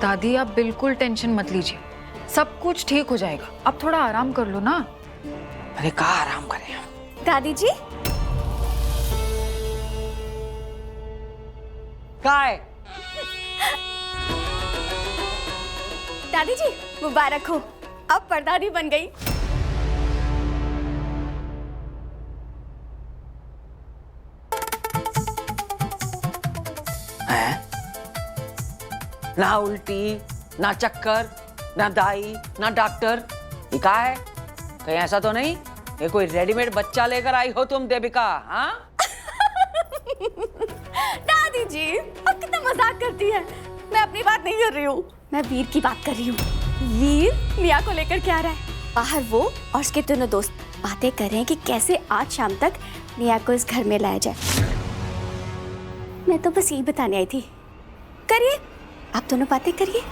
दादी आप बिल्कुल टेंशन मत लीजिए, सब कुछ ठीक हो जाएगा। अब थोड़ा आराम कर लो ना। अरे कहाँ आराम करें हम? दादी जी कहाँ है? दादी जी मुबारक हो, अब परदादी बन गई। हैं? ना उल्टी, ना चक्कर, ना दाई, ना डॉक्टर, ये क्या है? कहीं ऐसा तो नहीं ये कोई रेडीमेड बच्चा लेकर आई हो तुम देविका? हाँ दादी जी अब कितना मजाक करती है। मैं अपनी बात नहीं कर रही हूँ, मैं वीर की बात कर रही हूँ। वीर मिया को लेकर क्या रहा है? बाहर वो और उसके दोनों दोस्त बातें कर रहे हैं कि कैसे आज शाम तक मिया को इस घर में लाया जाए। मैं तो बस यही बताने आई थी। करिए, आप दोनों बातें करिए।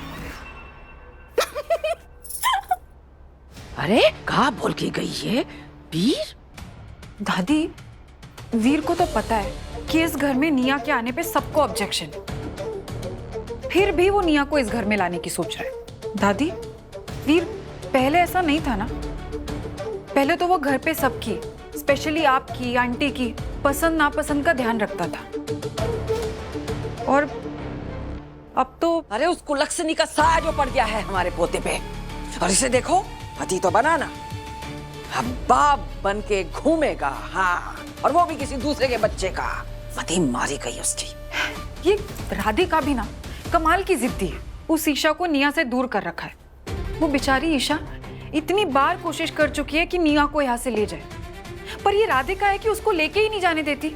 अरे कहाँ बोल के गई है वीर? दादी वीर को तो पता है कि इस घर में निया के आने पे सबको ऑब्जेक्शन, फिर भी वो निया को इस घर में लाने की सोच रहा है। दादी वीर पहले ऐसा नहीं था ना, पहले तो वो घर पे सबकी, स्पेशली आपकी आंटी की पसंद नापसंद का ध्यान रखता था, और अब तो अरे उस कुलक्षणी का साया जो पड़ गया है हमारे पोते पे, और इसे देखो पति तो बना ना, अब बाप बन के घूमेगा। हाँ, और वो भी किसी दूसरे के बच्चे का। पति मारी गई उसकी। ये राधिका भी ना कमाल की जिद्दी है, उस ईशा को निया से दूर कर रखा है। वो बेचारी ईशा इतनी बार कोशिश कर चुकी है कि निया को यहाँ से ले जाए, पर ये राधिका है कि उसको लेके ही नहीं जाने देती।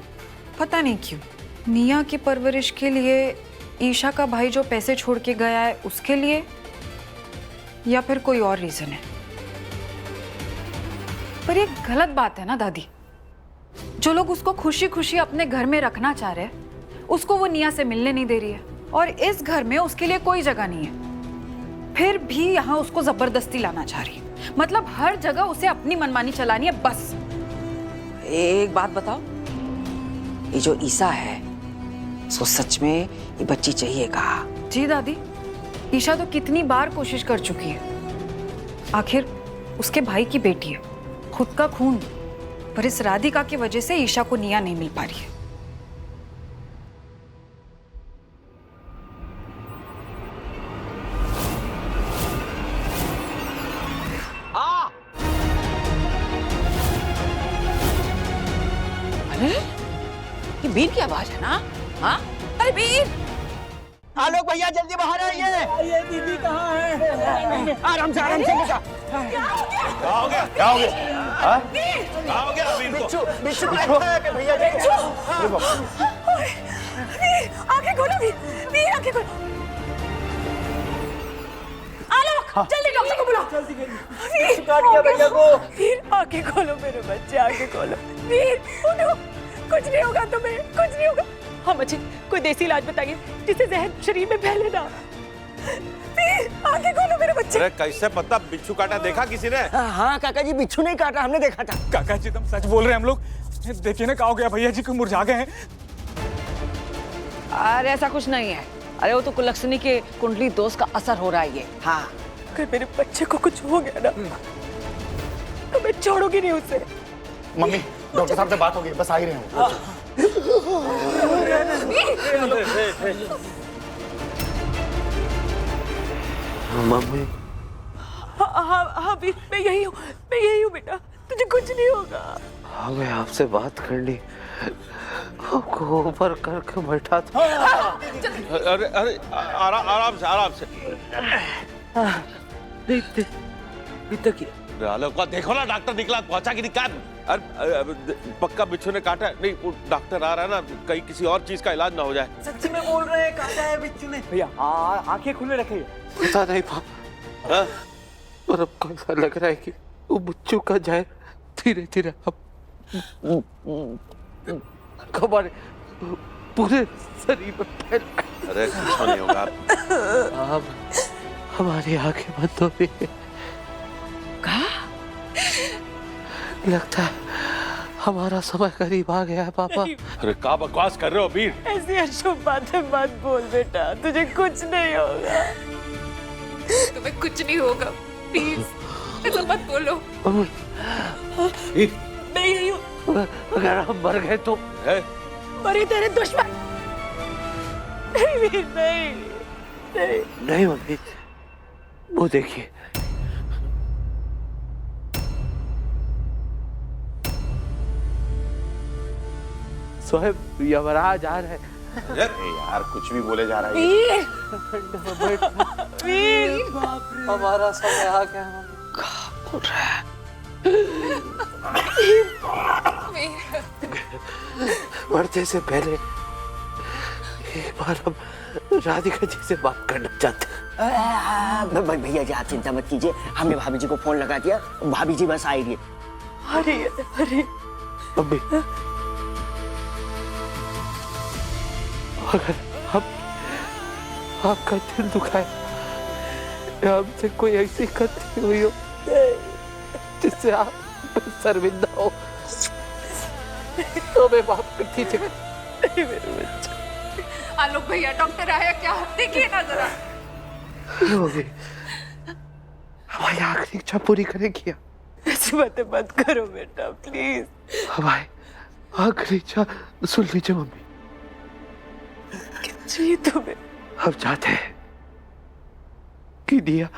पता नहीं क्यों। निया की परवरिश के लिए ईशा का भाई जो पैसे छोड़ के गया है उसके लिए, या फिर कोई और रीजन है। पर ये गलत बात है ना दादी, जो लोग उसको खुशी खुशी अपने घर में रखना चाह रहे हैं उसको वो निया से मिलने नहीं दे रही है, और इस घर में उसके लिए कोई जगह नहीं है, फिर भी यहाँ उसको जबरदस्ती लाना चाह रही है। मतलब हर जगह उसे अपनी मनमानी चलानी है बस। एक बात बताओ, ये जो ईशा है उसको सच में ये बच्ची चाहिए का? जी दादी, ईशा तो कितनी बार कोशिश कर चुकी है, आखिर उसके भाई की बेटी है, खुद का खून, पर इस राधिका की वजह से ईशा को निया नहीं मिल पा रही है। अरे ये वीर की आवाज है ना? हाँ, अरे वीर! आलोक भैया जल्दी बाहर आइए। ये दीदी कहाँ है? आराम से बेटा। क्या हो गया? क्या हो गया? हाँ? क्या हो गया वीर को? बिच्छू बिच्छू है भैया जी। आंखें खोलो वीर, वीर आंखें खोलो। आलोक जल्दी डॉक्टर को बुलाओ। जल्दी काट दिया भैया को। वीर आंखें खोलो मेरे बच्चे, आंखें खोलो। वीर उठो, कुछ नहीं होगा तुम्हें, कुछ नहीं होगा। हाँ बच्चे, कोई देसी इलाज बताइए जिससे जहर शरीर में फैले ना। वीर आंखें खोलो मेरे बच्चे। अरे कैसे पता बिच्छू काटा, देखा किसी ने? हाँ काका जी, बिच्छू नहीं काटा, हमने देखा था। काका जी तुम सच बोल रहे हैं, हम लोग देखिए ना क्या हो गया, भैया जी को मुरझा गए हैं। अरे ऐसा कुछ नहीं है, अरे वो तो कुलक्षणी के कुंडली दोष का असर हो रहा है ये। हाँ, अगर मेरे बच्चे को कुछ हो गया ना तो मैं छोड़ूंगी नहीं उसे। मम्मी डॉक्टर साहब से बात हो गई, बस आ ही रहे हैं। मम्मी हाँ वीर, मैं यही हूँ बेटा, तुझे कुछ नहीं होगा। हमें आपसे बात करनी, आपको ऊपर करके बैठा था। अरे अरे आराम से। आलोक को देखो ना, डॉक्टर निकला, पहुंचा कि नहीं? अरे पक्का बिच्छू ने काटा नहीं, वो डॉक्टर आ रहा है ना, कहीं किसी और चीज का इलाज ना हो जाए। सच्ची में बोल रहे हैं, काटा है बिच्छू ने। भैया आंखें खुले रखिए। पता नहीं पापा, हाँ? पर अब को ऐसा लग रहा है कि वो बिच्छू का जाए धीरे धीरे अब हमारे पूरे शरीर में फैल। अरे कुछ नहीं होगा। अब हमारी आंखें बंद हो रही है। लगता है हमारा समय करीब आ गया है पापा। अरे क्या बकवास कर रहे हो वीर? ऐसी अशुभ बातें मत बोल बेटा, तुझे कुछ नहीं होगा। तुम्हें कुछ नहीं होगा, प्लीज ऐसा मत बोलो। मैं यही हूँ। अगर हम मर गए तो है? मरे तेरे दुश्मन। नहीं वीर, नहीं नहीं। नहीं मम्मी, वो देखिए। स्वयं यमराज आ रहे हैं। यार कुछ भी बोले जा रहा है। वीर, वीर, हमारा समय आ गया। बोल रहा है। मरते से पहले एक बार हम राधिका जी से बात करना चाहते हैं। भैया जी आप चिंता मत कीजिए, हमने भाभी जी को फोन लगा दिया, भाभी जी बस आएगी। अरे अरे मम्मी, अगर हम आपका दिल दुखाए या हमसे कोई ऐसी गलती हुई हो जिससे आप शर्मिंदा हो तो मैं माफ कर दीजिए। मेरे बच्चे। आलोक भैया, डॉक्टर आया क्या? देखिए ना जरा। हमारी आखिरी इच्छा पूरी करेंगी। ऐसी बातें मत करो बेटा, प्लीज। हमारी आखिरी इच्छा सुन लीजिए मम्मी। चाहिए तुम्हें? हम चाहते हैं कि दिया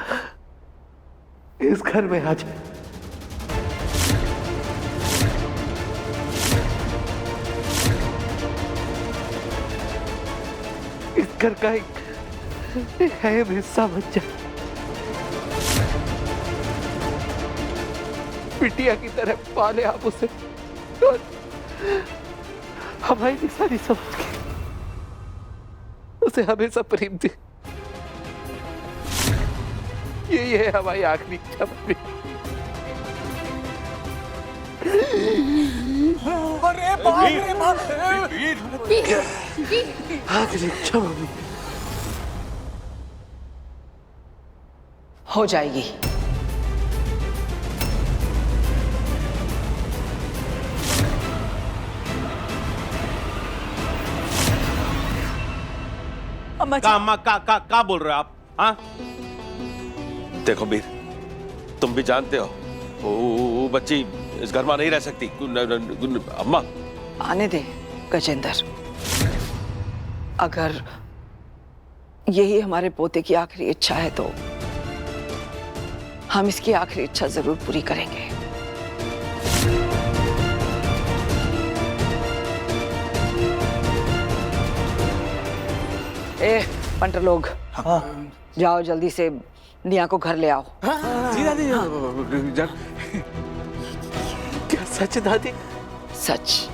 इस घर में आ जाए। इस घर का एक अहम हिस्सा बन जाए। बिटिया की तरह पाले आप उसे और हमारी निशानी समझ के उसे हमेशा प्रेम दे। यही है हमारी आखिरी इच्छा। अरे बाप रे बाप। आखिरी इच्छा मम्मी। हो जाएगी। का बोल रहे हो आप? हाँ, देखो वीर, तुम भी जानते हो वो बच्ची इस घर में नहीं रह सकती। अम्मा, आने दे गजेंद्र। अगर यही हमारे पोते की आखिरी इच्छा है तो हम इसकी आखिरी इच्छा जरूर पूरी करेंगे। ए पंटर लोग, जाओ जल्दी से निया को घर ले आओ। जी दादी। क्या सच दादी? सच।